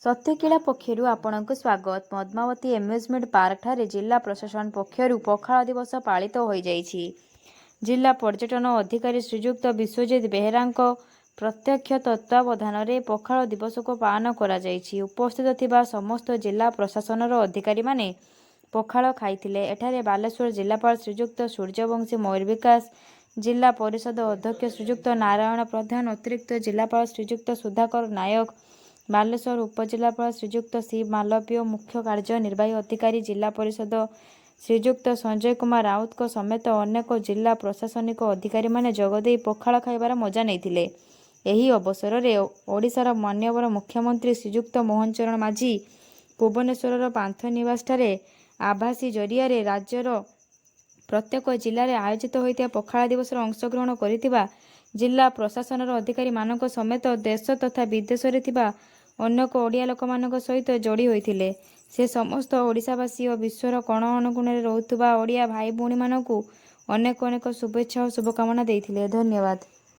ସତ୍ୟକ୍ରୀଡ଼ା ପକ୍ଷରୁ ଆପଣଙ୍କୁ ସ୍ୱାଗତ। ପଦ୍ମାବତୀ ଏମ୍ୟୁଜମେଣ୍ଟ ପାର୍କ ଠାରେ ଜିଲ୍ଲା ପ୍ରଶାସନ ପକ୍ଷରୁ ପଖାଳ ଦିବସ ପାଳିତ ହୋଇଯାଇଛି। ଜିଲ୍ଲା ପର୍ଯ୍ୟଟନ ଅଧିକାରୀ ଶ୍ରୀଯୁକ୍ତ ବିଶ୍ୱଜିତ ବେହେରାଙ୍କ ପ୍ରତ୍ୟକ୍ଷ ତତ୍ତ୍ୱାବଧାନରେ ପଖାଳ ଦିବସକୁ ପାଳନ କରାଯାଇଛି। ଉପସ୍ଥିତ ଥିବା ସମସ୍ତ ଜିଲ୍ଲା ପ୍ରଶାସନର ଅଧିକାରୀମାନେ ପଖାଳ ଖାଇଥିଲେ। ଏଠାରେ ବାଲେଶ୍ୱର ଜିଲ୍ଲାପାଳ ଶ୍ରୀଯୁକ୍ତ ସୂର୍ଯ୍ୟବଂଶୀ ମୟୂର ବିକାଶ, ଜିଲ୍ଲା ପରିଷଦ ଅଧ୍ୟକ୍ଷ ଶ୍ରୀଯୁକ୍ତ ନାରାୟଣ ପ୍ରଧାନ, ଅତିରିକ୍ତ ଜିଲ୍ଲାପାଳ ଶ୍ରୀଯୁକ୍ତ ସୁଧାକର ନାୟକ, ବାଲେଶ୍ୱର ଉପଜିଲ୍ଲାପାଳ ଶ୍ରୀଯୁକ୍ତ ସି ମାଲବ୍ୟ, ମୁଖ୍ୟ କାର୍ଯ୍ୟନିର୍ବାହୀ ଅଧିକାରୀ ଜିଲ୍ଲା ପରିଷଦ ଶ୍ରୀଯୁକ୍ତ ସଞ୍ଜୟ କୁମାର ରାଉତଙ୍କ ସମେତ ଅନେକ ଜିଲ୍ଲା ପ୍ରଶାସନିକ ଅଧିକାରୀମାନେ ଯୋଗଦେଇ ପଖାଳ ଖାଇବାର ମଜା ନେଇଥିଲେ। ଏହି ଅବସରରେ ଓଡ଼ିଶାର ମାନ୍ୟବର ମୁଖ୍ୟମନ୍ତ୍ରୀ ଶ୍ରୀଯୁକ୍ତ ମୋହନ ଚରଣ ମାଝୀ ଭୁବନେଶ୍ୱରର ପାନ୍ଥନିବାସଠାରେ ଆଭାସୀ ଜରିଆରେ ରାଜ୍ୟର ପ୍ରତ୍ୟେକ ଜିଲ୍ଲାରେ ଆୟୋଜିତ ହୋଇଥିବା ପଖାଳ ଦିବସରେ ଅଂଶଗ୍ରହଣ କରିଥିବା ଜିଲ୍ଲା ପ୍ରଶାସନର ଅଧିକାରୀମାନଙ୍କ ସମେତ ଦେଶ ତଥା ବିଦେଶରେ ଥିବା ଅନେକ ଓଡ଼ିଆ ଲୋକମାନଙ୍କ ସହିତ ଯୋଡ଼ି ହୋଇଥିଲେ। ସେ ସମସ୍ତ ଓଡ଼ିଶାବାସୀ ଓ ବିଶ୍ୱର କୋଣ ଅନୁକୋଣରେ ରହୁଥିବା ଓଡ଼ିଆ ଭାଇ ଭଉଣୀମାନଙ୍କୁ ଅନେକ ଅନେକ ଶୁଭେଚ୍ଛା ଓ ଶୁଭକାମନା ଦେଇଥିଲେ। ଧନ୍ୟବାଦ।